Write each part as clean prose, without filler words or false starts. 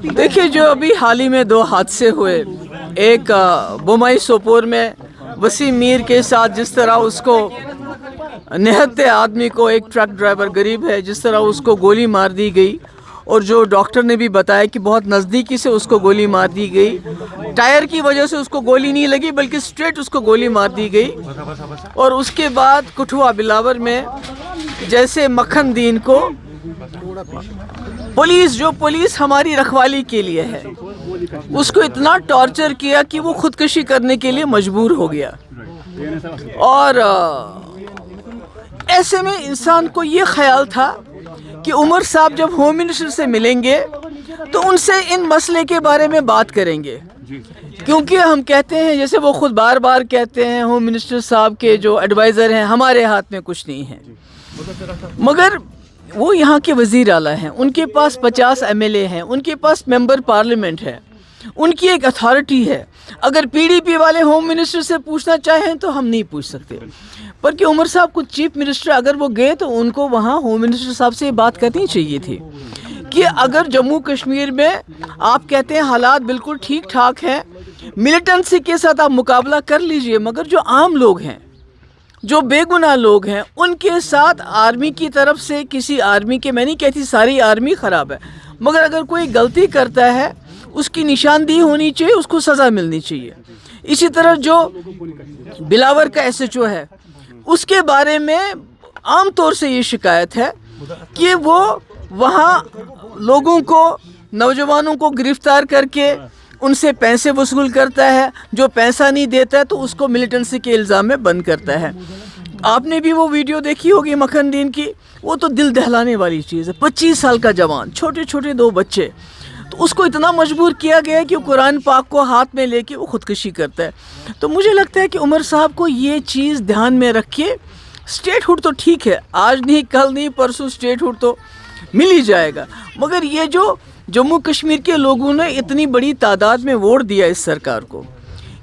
देखिए, जो अभी हाल ही में 2 हादसे हुए, एक बोमाई सोपोर में वसीम मीर के साथ जिस तरह उसको निहत्ते आदमी को, एक ट्रक ड्राइवर गरीब है, जिस तरह उसको गोली मार दी गई, और जो डॉक्टर ने भी बताया कि बहुत नज़दीकी से उसको गोली मार दी गई। टायर की वजह से उसको गोली नहीं लगी बल्कि स्ट्रेट उसको गोली मार दी गई। और उसके बाद कठुआ बिलावर में जैसे मक्खन दीन को पुलिस हमारी रखवाली के लिए है, उसको इतना टॉर्चर किया कि वो खुदकशी करने के लिए मजबूर हो गया। और ऐसे में इंसान को ये ख्याल था कि उमर साहब जब होम मिनिस्टर से मिलेंगे तो उनसे इन मसले के बारे में बात करेंगे, क्योंकि हम कहते हैं, जैसे वो खुद बार बार कहते हैं, होम मिनिस्टर साहब के जो एडवाइज़र हैं हमारे हाथ में कुछ नहीं है। मगर वो यहाँ के वज़ीर आला हैं, उनके पास 50 MLA हैं, उनके पास मेंबर पार्लियामेंट है, उनकी एक अथॉरिटी है। अगर PDP वाले होम मिनिस्टर से पूछना चाहें तो हम नहीं पूछ सकते, पर कि उमर साहब को चीफ मिनिस्टर अगर वो गए तो उनको वहाँ होम मिनिस्टर साहब से बात करनी चाहिए थी कि अगर जम्मू कश्मीर में आप कहते हैं हालात बिल्कुल ठीक ठाक हैं, मिलिटेंसी के साथ आप मुकाबला कर लीजिए, मगर जो आम लोग हैं, जो बेगुनाह लोग हैं, उनके साथ आर्मी की तरफ से किसी आर्मी के, मैं नहीं कहती सारी आर्मी ख़राब है, मगर अगर कोई गलती करता है उसकी निशानदेही होनी चाहिए, उसको सज़ा मिलनी चाहिए। इसी तरह जो बिलावर का SHO है, उसके बारे में आम तौर से ये शिकायत है कि वो वहाँ लोगों को, नौजवानों को गिरफ्तार करके उनसे पैसे वसूल करता है, जो पैसा नहीं देता है तो उसको मिलिटेंसी के इल्ज़ाम में बंद करता है। आपने भी वो वीडियो देखी होगी मक्खन दीन की, वो तो दिल दहलाने वाली चीज़ है। 25 साल का जवान, छोटे छोटे 2 बच्चे, तो उसको इतना मजबूर किया गया है कि कुरान पाक को हाथ में लेके वो खुदकुशी करता है। तो मुझे लगता है कि उमर साहब को ये चीज़ ध्यान में रखिए। स्टेट हुड तो ठीक है, आज नहीं कल नहीं परसों स्टेट हुड तो मिल ही जाएगा, मगर ये जो जम्मू कश्मीर के लोगों ने इतनी बड़ी तादाद में वोट दिया इस सरकार को,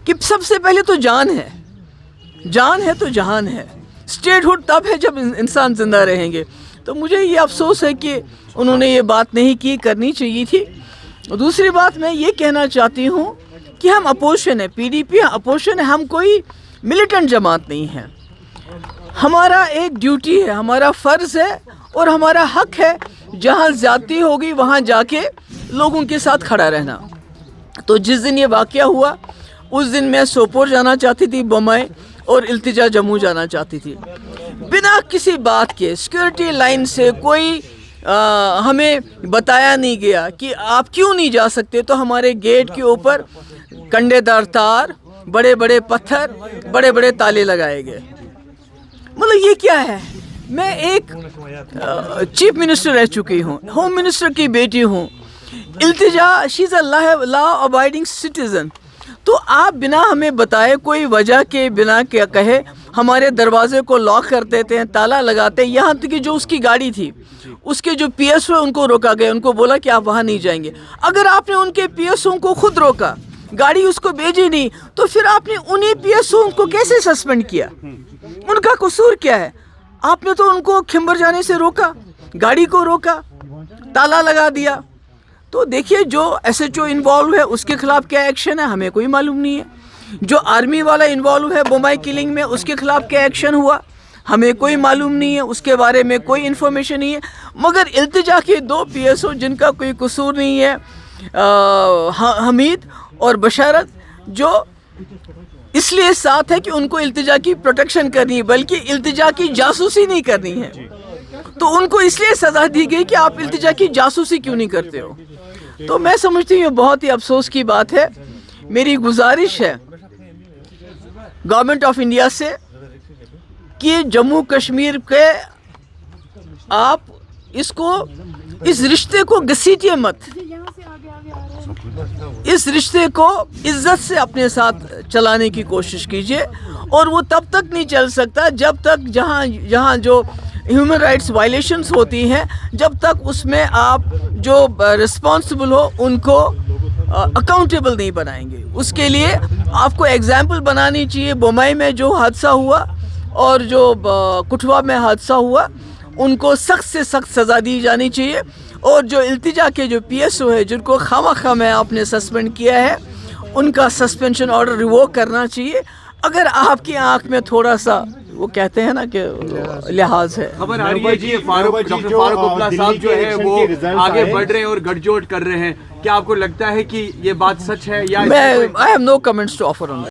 कि सबसे पहले तो जान है तो जहान है। स्टेट हुड तब है जब इंसान ज़िंदा रहेंगे। तो मुझे ये अफसोस है कि उन्होंने ये बात नहीं की, करनी चाहिए थी। दूसरी बात मैं ये कहना चाहती हूँ कि हम अपोजिशन है, PDP अपोजिशन है, हम कोई मिलिटेंट जमात नहीं है। हमारा एक ड्यूटी है, हमारा फ़र्ज़ है और हमारा हक है, जहाँ ज़्यादती होगी वहाँ जाके लोगों के साथ खड़ा रहना। तो जिस दिन ये वाक़या हुआ उस दिन मैं सोपोर जाना चाहती थी, बोमाई, और इल्तिजा जम्मू जाना चाहती थी। बिना किसी बात के सिक्योरिटी लाइन से कोई हमें बताया नहीं गया कि आप क्यों नहीं जा सकते। तो हमारे गेट के ऊपर कंडेदार तार, बड़े बड़े पत्थर, बड़े बड़े ताले लगाए गए। मतलब ये क्या है? मैं एक चीफ मिनिस्टर रह चुकी हूँ, होम मिनिस्टर की बेटी हूँ। Iltija, she is a law abiding citizen. तो आप बिना हमें बताए, कोई वजह के बिना क्या कहे, हमारे दरवाजे को लॉक कर देते हैं, ताला लगाते हैं। यहाँ तक कि जो उसकी गाड़ी थी, उसके जो PSO उनको रोका गया, उनको बोला कि आप वहाँ नहीं जाएंगे। अगर आपने उनके PSO को खुद रोका, गाड़ी उसको भेजी नहीं, तो फिर आपने उन्हीं PSO को कैसे सस्पेंड किया? उनका कसूर क्या है? आपने तो उनको खिंबर जाने से रोका, गाड़ी को रोका, ताला लगा दिया। तो देखिए, जो SHO इन्वॉल्व है उसके खिलाफ क्या एक्शन है हमें कोई मालूम नहीं है। जो आर्मी वाला इन्वॉल्व है बोमाई किलिंग में, उसके खिलाफ क्या एक्शन हुआ हमें कोई मालूम नहीं है, उसके बारे में कोई इन्फॉर्मेशन नहीं है। मगर इल्तिजा के 2 PSO जिनका कोई कसूर नहीं है, हमीद और बशारत, जो इसलिए साथ है कि उनको इल्तिजा की प्रोटेक्शन करनी है, बल्कि इल्तिजा की जासूसी नहीं करनी है, तो उनको इसलिए सज़ा दी गई कि आप इल्तिजा की जासूसी क्यों नहीं करते हो। तो मैं समझती हूँ बहुत ही अफसोस की बात है। मेरी गुजारिश है गवर्नमेंट ऑफ इंडिया से कि जम्मू कश्मीर के आप इस रिश्ते को घसीटिए मत, इस रिश्ते को इज्जत से अपने साथ चलाने की कोशिश कीजिए। और वो तब तक नहीं चल सकता जब तक जहाँ जो ह्यूमन राइट्स वायलेशंस होती हैं, जब तक उसमें आप जो रिस्पॉन्सिबल हो उनको अकाउंटेबल नहीं बनाएंगे। उसके लिए आपको एग्जाम्पल बनानी चाहिए। बोमाई में जो हादसा हुआ और जो कठुआ में हादसा हुआ, उनको सख्त से सख्त सज़ा दी जानी चाहिए। اور جو التجا کے جو پی ایس او ہے جن کو خواہ میں آپ نے سسپینڈ کیا ہے ان کا سسپینشن آرڈر ریووک کرنا چاہیے. اگر آپ کی آنکھ میں تھوڑا سا وہ کہتے ہیں نا کہ لحاظ ہے. خبر آ رہی ہے جی ڈاکٹر فاروق عبداللہ صاحب جو ہے وہ آگے بڑھ رہے ہیں اور گٹھ جوڑ کر رہے ہیں. کیا آپ کو لگتا ہے کہ یہ بات سچ ہے یا I have no comments to offer on that.